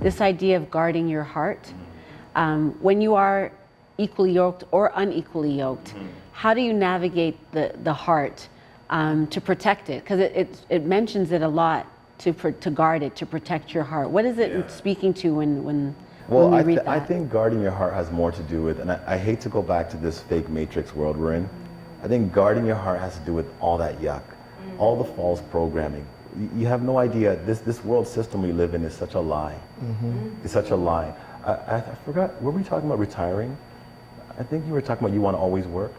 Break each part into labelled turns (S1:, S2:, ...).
S1: This idea of guarding your heart, when you are equally yoked or unequally yoked, how do you navigate the heart to protect it? Because it mentions it a lot, to guard it, to protect your heart. What is it speaking to when we read that?
S2: I think guarding your heart has more to do with, and I hate to go back to this fake matrix world we're in. I think guarding your heart has to do with all that yuck, all the false programming. You have no idea, this world system we live in is such a lie. It's such a lie. I forgot, were we talking about retiring? I think you were talking about you want to always work.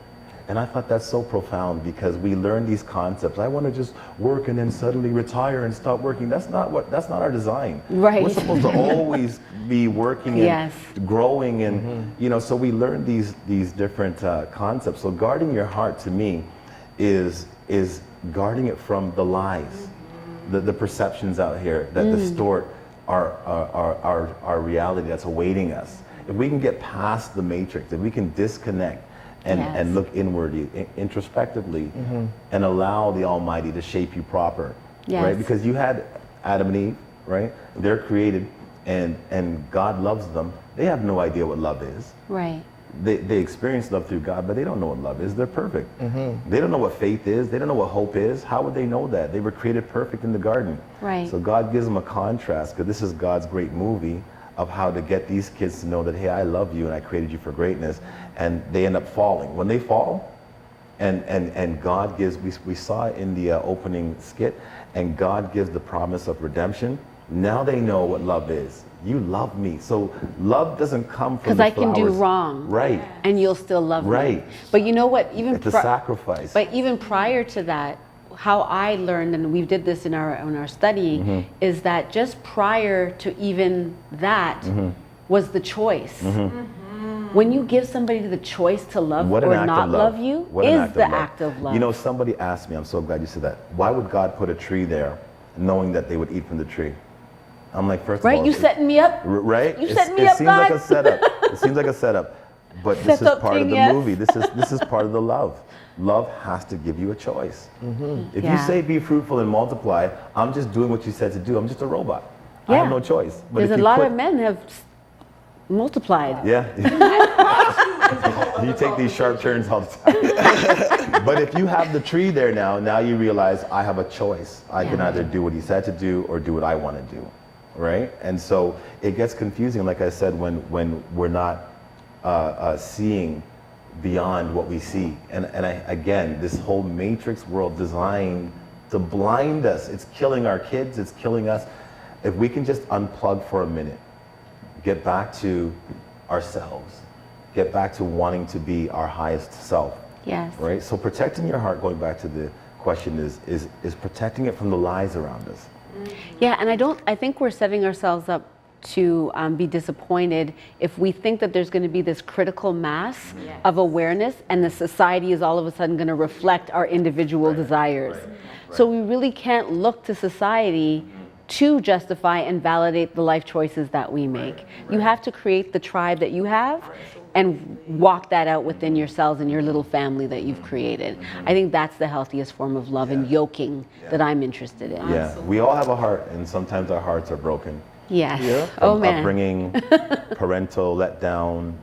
S2: And I thought that's so profound, because we learn these concepts. I want to just work and then suddenly retire and stop working. That's not our design.
S1: Right.
S2: We're supposed to always be working and growing, and you know, so we learn these different concepts. So guarding your heart to me is guarding it from the lies, the perceptions out here that distort our reality that's awaiting us. If we can get past the matrix, if we can disconnect and look inwardly, introspectively, and allow the Almighty to shape you proper, right? Because you had Adam and Eve, right? They're created, and God loves them. They have no idea what love is.
S1: Right.
S2: They experience love through God, but they don't know what love is. They're perfect. They don't know what faith is. They don't know what hope is. How would they know that? They were created perfect in the garden.
S1: Right.
S2: So God gives them a contrast, because this is God's great movie of how to get these kids to know that, hey, I love you and I created you for greatness. And they end up falling. When they fall, and God gives, we saw it in the opening skit, and God gives the promise of redemption. Now they know what love is. You love me. So love doesn't come from the flowers.
S1: Because I can do wrong.
S2: Right.
S1: And you'll still love me.
S2: Right.
S1: But you know what? Even
S2: it's a sacrifice.
S1: But even prior to that, how I learned, and we did this in our studying, is that just prior to even that was the choice. When you give somebody the choice to love or not love you, is the act of love.
S2: You know, somebody asked me, I'm so glad you said that, why would God put a tree there knowing that they would eat from the tree? I'm like, first of all,
S1: you setting me up?
S2: Right?
S1: You setting me up,
S2: God?
S1: God?
S2: It seems like a setup. It seems like a setup. But this is part of the movie. This is part of the love. Love has to give you a choice. If you say be fruitful and multiply, I'm just doing what you said to do. I'm just a robot. I have no choice. But
S1: there's a lot of men have multiplied.
S2: Yeah. You take these sharp turns all the time. But if you have the tree there now you realize I have a choice. I can either do what he said to do or do what I want to do. Right? And so it gets confusing, like I said, when we're not seeing beyond what we see. And again, this whole matrix world designed to blind us. It's killing our kids, it's killing us. If we can just unplug for a minute, get back to ourselves, get back to wanting to be our highest self.
S1: Yes.
S2: Right? So protecting your heart, going back to the question, is protecting it from the lies around us.
S1: Yeah, and I think we're setting ourselves up to be disappointed if we think that there's going to be this critical mass of awareness, and the society is all of a sudden going to reflect our individual desires. So we really can't look to society to justify and validate the life choices that we make. You have to create the tribe that you have and walk that out within yourselves and your little family that you've created. I think that's the healthiest form of love and yoking that I'm interested in.
S2: Yeah, we all have a heart, and sometimes our hearts are broken.
S1: Yes.
S2: Oh man. Upbringing, parental letdown,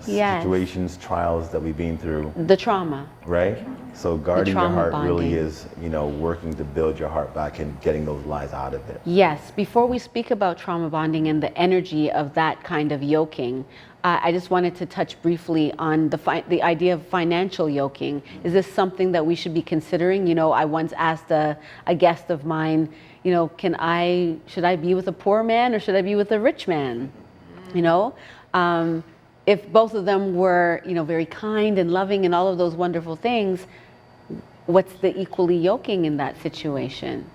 S2: situations, trials that we've been through.
S1: The trauma.
S2: Right? So guarding your heart
S1: bonding.
S2: really is, working to build your heart back and getting those lies out of it.
S1: Yes. Before we speak about trauma bonding and the energy of that kind of yoking, I just wanted to touch briefly on the idea of financial yoking. Is this something that we should be considering? I once asked a guest of mine, should I be with a poor man or should I be with a rich man? If both of them were, very kind and loving and all of those wonderful things, what's the equally yoking in that situation?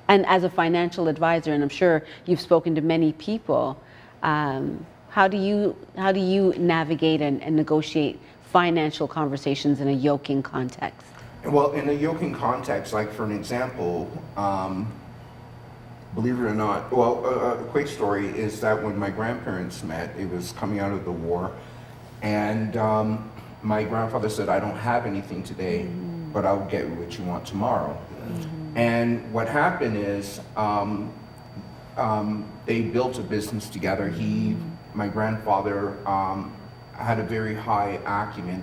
S1: And as a financial advisor, and I'm sure you've spoken to many people, how do you navigate and negotiate financial conversations in a yoking context?
S3: Well, in a yoking context, like for an example, believe it or not, a quick story is that when my grandparents met, it was coming out of the war, and my grandfather said, I don't have anything today, but I'll get what you want tomorrow. And what happened is they built a business together. My grandfather had a very high acumen,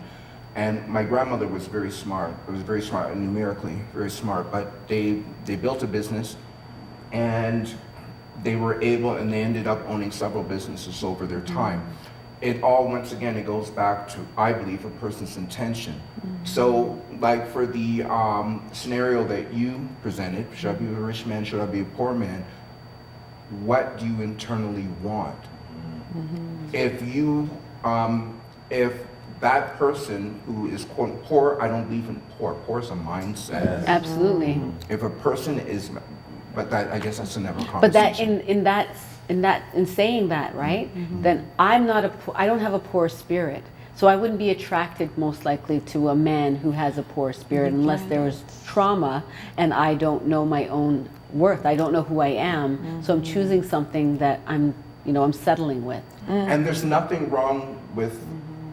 S3: and my grandmother was very smart. Numerically very smart. But they built a business, and they were able, and they ended up owning several businesses over their time. It all, once again, it goes back to, I believe, a person's intention. So, like for the scenario that you presented, should I be a rich man, should I be a poor man? What do you internally want? If you, if that person who is quote poor, I don't believe in poor. Poor is a mindset.
S2: Yes.
S1: Absolutely.
S3: If a person is, but that, I guess that's another conversation.
S1: But that in saying that, right? Then I don't have a poor spirit. So I wouldn't be attracted most likely to a man who has a poor spirit unless there was trauma and I don't know my own worth. I don't know who I am. So I'm choosing something that I'm settling with.
S3: And there's nothing wrong with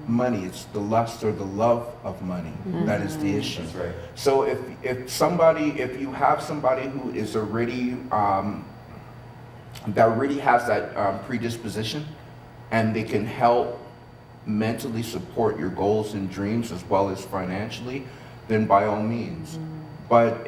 S3: money. It's the lust or the love of money that is the issue.
S2: That's right.
S3: So if you have somebody who is already that already has that predisposition, and they can help mentally support your goals and dreams as well as financially, then by all means. But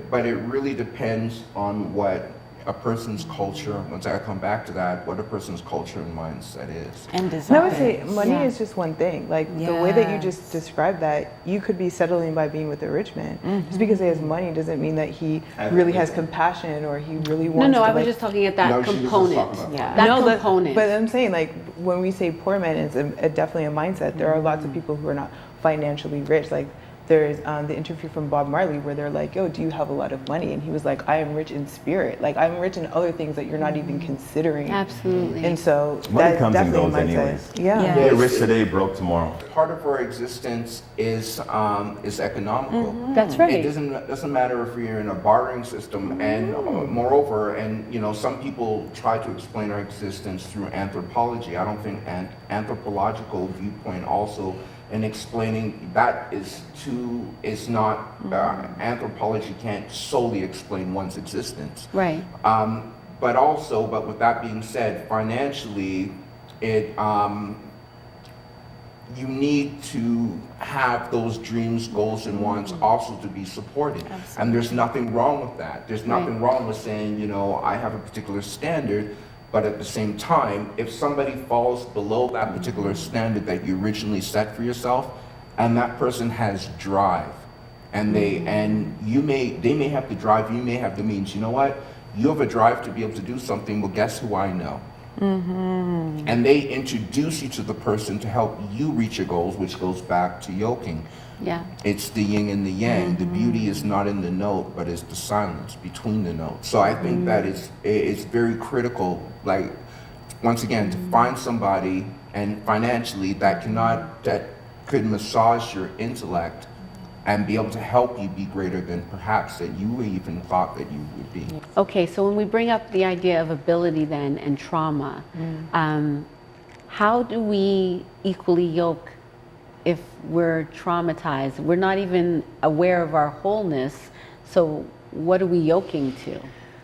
S3: but it really depends on what a person's culture, once I come back to that, what a person's culture and mindset is.
S4: And
S5: And
S4: desire.
S5: I would say money is just one thing. Like the way that you just described that, you could be settling by being with a rich man. Just because he has money doesn't mean that he really has compassion or he really wants
S1: No,
S5: to
S1: I was
S5: like,
S1: just talking at that
S3: No, she was just
S1: component.
S3: talking about
S1: That
S5: No,
S1: component.
S5: But I'm saying, like, when we say poor men, it's definitely a mindset. There are lots of people who are not financially rich. Like, there's the interview from Bob Marley where they're like, yo, do you have a lot of money? And he was like, I am rich in spirit. Like, I'm rich in other things that you're not even considering.
S1: Absolutely.
S5: And so
S2: Money
S5: that's
S2: comes and
S5: definitely
S2: goes
S5: a mindset.
S2: anyways.
S5: Yeah.
S4: Yeah.
S2: Get rich today, broke tomorrow.
S3: Part of our existence is economical.
S1: That's right.
S3: It doesn't matter if you're in a bartering system, and moreover, and some people try to explain our existence through anthropology. I don't think an anthropological viewpoint also in explaining that is not anthropology can't solely explain one's existence.
S1: Right.
S3: But with that being said, financially, you need to have those dreams, goals, and wants also to be supported. And there's nothing wrong with that. There's nothing wrong with saying, I have a particular standard, but at the same time, if somebody falls below that particular standard that you originally set for yourself, and that person has drive, and they may have the drive, you may have the means. You know what? You have a drive to be able to do something. Well, guess who I know? And they introduce you to the person to help you reach your goals, which goes back to yoking.
S1: Yeah.
S3: It's the yin and the yang. The beauty is not in the note, but it's the silence between the notes. So I think that it's very critical, like, once again, to find somebody and financially that could massage your intellect and be able to help you be greater than perhaps that you even thought that you would be.
S1: Okay, so when we bring up the idea of ability then and trauma, how do we equally yoke if we're traumatized? We're not even aware of our wholeness, so what are we yoking to?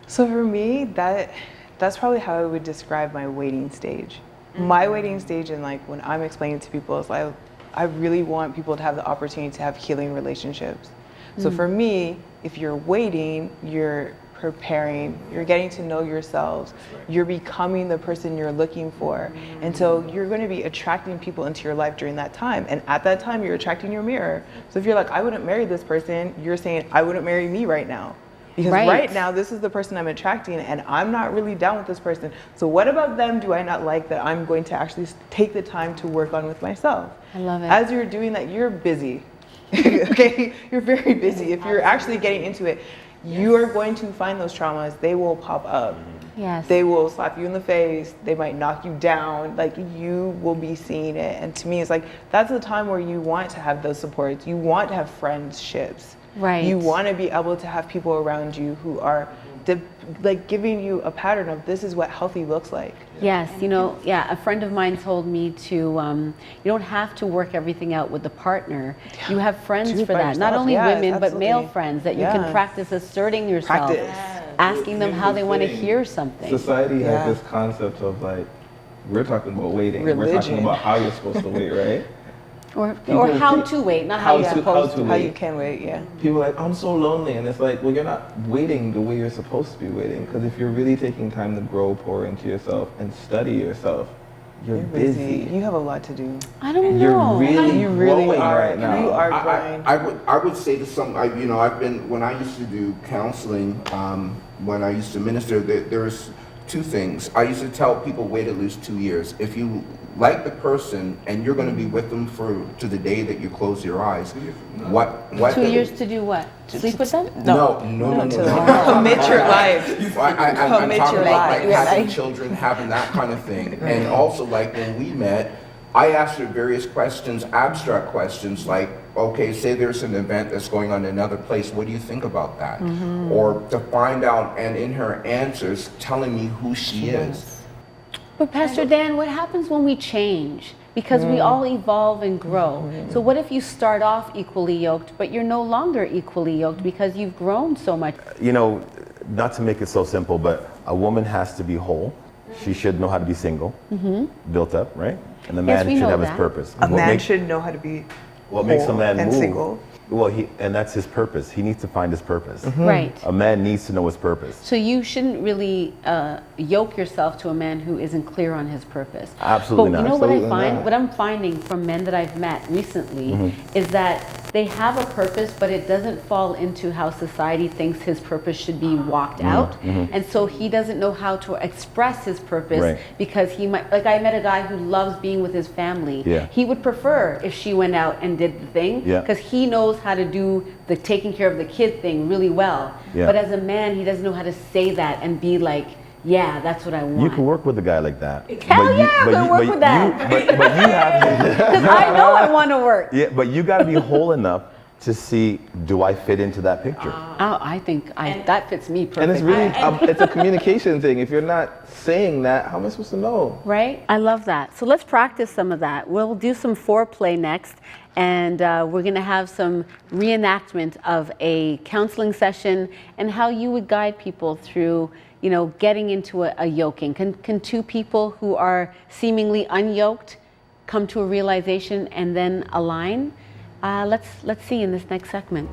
S5: So for me, that's probably how I would describe my waiting stage. My waiting stage, and like when I'm explaining to people, is like, I really want people to have the opportunity to have healing relationships. So for me, if you're waiting, you're preparing, you're getting to know yourselves, you're becoming the person you're looking for. And so you're going to be attracting people into your life during that time. And at that time, you're attracting your mirror. So if you're like, I wouldn't marry this person, you're saying, I wouldn't marry me right now. Because right now, this is the person I'm attracting, and I'm not really down with this person. So what about them do I not like that I'm going to actually take the time to work on with myself?
S1: I love it.
S5: As you're doing that, you're busy. Okay? You're very busy. If you're actually getting into it, you are going to find those traumas. They will pop up.
S1: Yes.
S5: They will slap you in the face. They might knock you down. Like, you will be seeing it. And to me, it's like, that's the time where you want to have those supports. You want to have friendships.
S1: Right.
S5: You want to be able to have people around you who are like giving you a pattern of this is what healthy looks like.
S1: Yes, you know, yeah, a friend of mine told me to, you don't have to work everything out with the partner. You have friends
S5: Do it
S1: for
S5: by
S1: that. Not
S5: yourself.
S1: only
S5: Yes,
S1: women, but male
S5: absolutely.
S1: friends that you
S5: Yes.
S1: can practice asserting yourself,
S5: Practice.
S1: asking them how they want to
S4: Here's the
S1: hear
S4: thing.
S1: something.
S4: Society
S5: Yeah.
S4: has this concept of like, we're talking about waiting. We're
S5: Religion.
S4: talking about how you're supposed to wait, right?
S1: Or
S4: People
S1: how
S4: think-
S1: to wait, not how you're
S4: how
S1: supposed
S4: to
S1: to.
S5: How you
S4: wait.
S5: can wait, yeah.
S4: People are like, I'm so lonely. And it's like, well, you're not waiting the way you're supposed to be waiting. Because if you're really taking time to grow, pour into yourself, and study yourself, you're busy.
S5: You have a lot to do.
S1: I don't
S4: You're
S1: know.
S4: really
S5: You really
S4: growing
S5: are.
S4: right now.
S5: You are
S3: I,
S5: growing.
S3: I would say to some, you know, I've been, when I used to do counseling, when I used to minister, there's two things. I used to tell people wait at least 2 years. If you like the person and you're going to be with them to the day that you close your eyes, what
S1: 2 years to do what? Sleep with them?
S3: No.
S5: Commit your life.
S3: I'm
S5: Commit
S3: talking
S5: your
S3: about
S5: life.
S3: like having children, having that kind of thing. And also like when we met, I asked her various questions, abstract questions like, okay, say there's an event that's going on in another place, what do you think about that? Or to find out, and in her answers, telling me who she is.
S1: But Pastor Dan, what happens when we change? Because we all evolve and grow. So what if you start off equally yoked, but you're no longer equally yoked because you've grown so much?
S2: You know, not to make it so simple, but a woman has to be whole. She should know how to be single, built up, right? And the man
S1: we
S2: should
S1: know
S2: have his
S1: that.
S2: purpose.
S5: A man should know how to be
S2: What makes a
S5: whole
S2: man
S5: and
S2: move?
S5: single.
S2: Well, and that's his purpose. He needs to find his purpose.
S1: Right.
S2: A man needs to know his purpose.
S1: So you shouldn't really yoke yourself to a man who isn't clear on his purpose.
S2: Absolutely
S1: but
S2: not.
S1: you know what I
S4: Absolutely
S1: find?
S4: not.
S1: What I'm finding from men that I've met recently is that they have a purpose, but it doesn't fall into how society thinks his purpose should be walked out. And so he doesn't know how to express his purpose
S2: Right.
S1: because he might, like I met a guy who loves being with his family.
S2: Yeah.
S1: He would prefer if she went out and did the thing
S2: Yeah.
S1: because he knows how to do the taking care of the kid thing really well.
S2: Yeah.
S1: But as a man, he doesn't know how to say that and be like, yeah, that's what I want.
S2: You can work with a guy like that.
S1: Hell yeah, I'm gonna work with that.
S2: But you have to.
S1: Because I know I want to work.
S2: Yeah, but you got to be whole enough to see, do I fit into that picture?
S1: Oh, I think that fits me perfectly.
S4: And it's really, it's a communication thing. If you're not saying that, how am I supposed to know?
S1: Right? I love that. So let's practice some of that. We'll do some foreplay next, and we're going to have some reenactment of a counseling session and how you would guide people through, you know, getting into a yoking. Can two people who are seemingly unyoked come to a realization and then align? Let's see in this next segment.